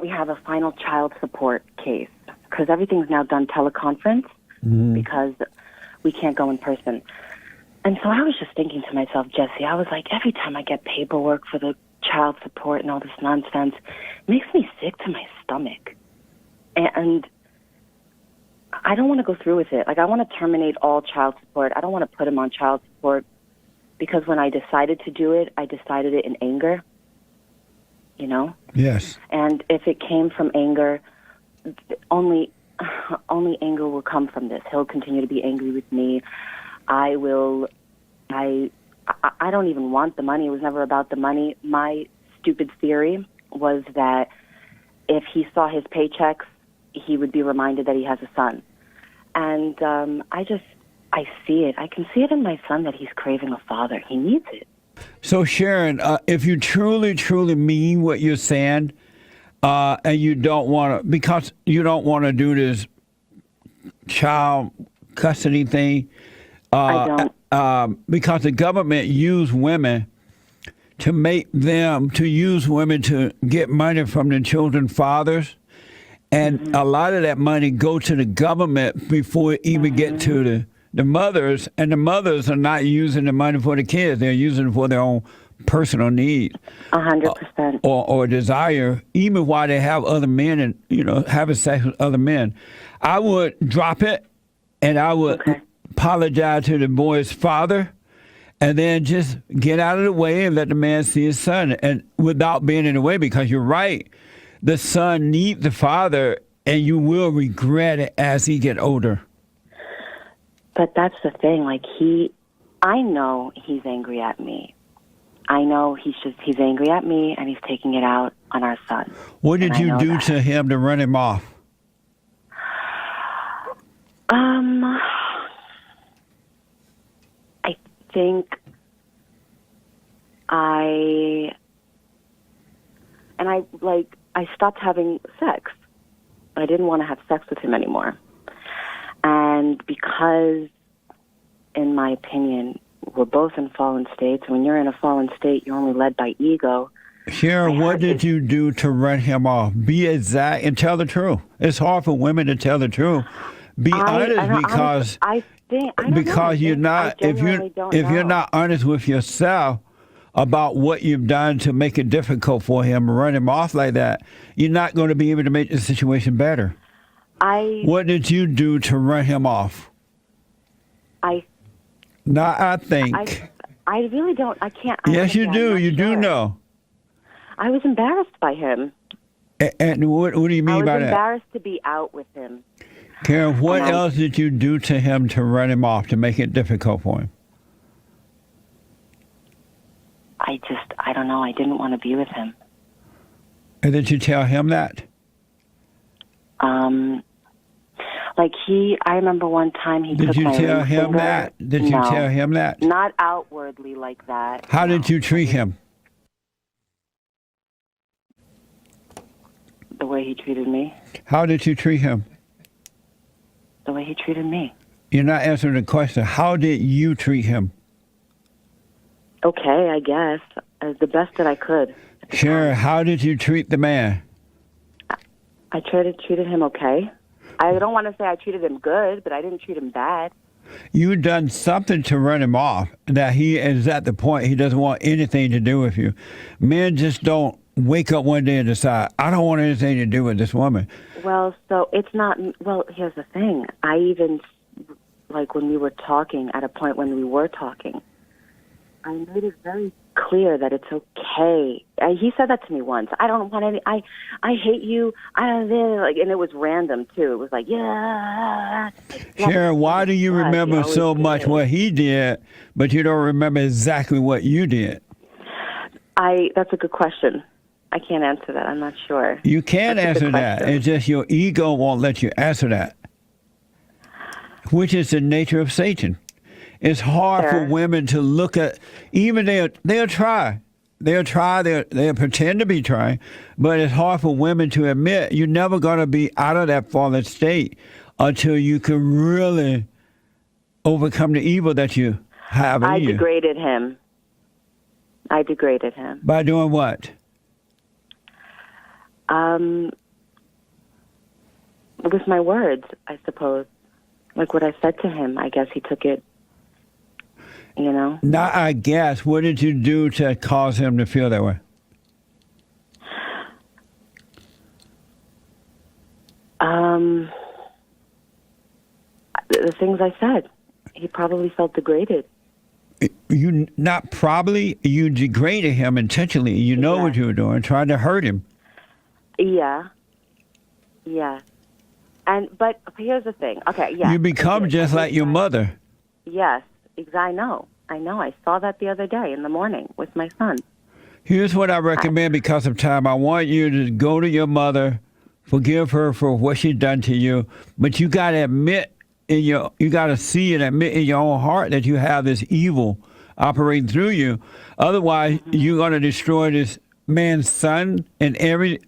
we have a final child support case because everything's now done teleconference because we can't go in person. And so I was just thinking to myself, Jesse, I was like, every time I get paperwork for the child support and all this nonsense, it makes me sick to my stomach. And I don't want to go through with it. Like, I want to terminate all child support. I don't want to put him on child support because when I decided to do it, I decided it in anger, you know? Yes. And if it came from anger, only anger will come from this. He'll continue to be angry with me. I don't even want the money. It was never about the money. My stupid theory was that if he saw his paychecks, he would be reminded that he has a son. And I see it. I can see it in my son that he's craving a father. He needs it. So, Sharon, if you truly, truly mean what you're saying, and you don't want to, because you don't want to do this child custody thing, I don't. Because the government use women to use women to get money from the children's fathers. And a lot of that money go to the government before it even get to the mothers. And the mothers are not using the money for the kids. They're using it for their own personal need. 100%. Or desire, even while they have other men and, having sex with other men. I would drop it and I would apologize to the boy's father and then just get out of the way and let the man see his son and without being in the way, because you're right. The son needs the father, and you will regret it as he get older. But that's the thing. Like, I know he's angry at me. I know he's angry at me, and he's taking it out on our son. What did you do to him to run him off? I think I stopped having sex. I didn't want to have sex with him anymore. And because, in my opinion, we're both in fallen states. When you're in a fallen state, you're only led by ego. Sharon, what did you do to run him off? Be exact and tell the truth. It's hard for women to tell the truth. Be honest, because you're not. If you're not honest with yourself about what you've done to make it difficult for him, run him off like that, you're not going to be able to make the situation better. What did you do to run him off? I think. I really don't. I can't. Yes, you do. You do know. I was embarrassed by him. And what do you mean by that? I was embarrassed to be out with him. Karen, what else did you do to him to run him off, to make it difficult for him? I don't know. I didn't want to be with him. And did you tell him that? I remember one time he took my ring finger. Did you tell him that? Did you tell him that? Not outwardly like that. How did you treat him? The way he treated me. How did you treat him? The way he treated me. You're not answering the question. How did you treat him? Okay, I guess. The best that I could. Sharon, how did you treat the man? I treated him okay. I don't want to say I treated him good, but I didn't treat him bad. You done something to run him off, that he is at the point he doesn't want anything to do with you. Men just don't wake up one day and decide, I don't want anything to do with this woman. Well, so it's not, here's the thing. I even, when we were talking, at a point when we were talking, I made it very clear that it's okay. He said that to me once. I don't want any. I hate you. And it was random too. It was like, yeah. Sharon, why do you remember so much what he did, but you don't remember exactly what you did? That's a good question. I can't answer that. I'm not sure. You can answer that. It's just your ego won't let you answer that, which is the nature of Satan. It's hard for women to look at, even they'll try. They'll pretend to be trying, but it's hard for women to admit you're never going to be out of that fallen state until you can really overcome the evil that you have in you. I degraded him. By doing what? With my words, I suppose. Like what I said to him, I guess he took it, you know? Now, I guess, what did you do to cause him to feel that way? The things I said. He probably felt degraded. You degraded him intentionally. You know what you were doing, trying to hurt him. Yeah. But here's the thing. Okay, yeah. You become just like your mother. Yes, I know. I saw that the other day in the morning with my son. Here's what I recommend because of time. I want you to go to your mother, forgive her for what she's done to you, but you got to admit you got to see and admit in your own heart that you have this evil operating through you. Otherwise, you're going to destroy this man's son and every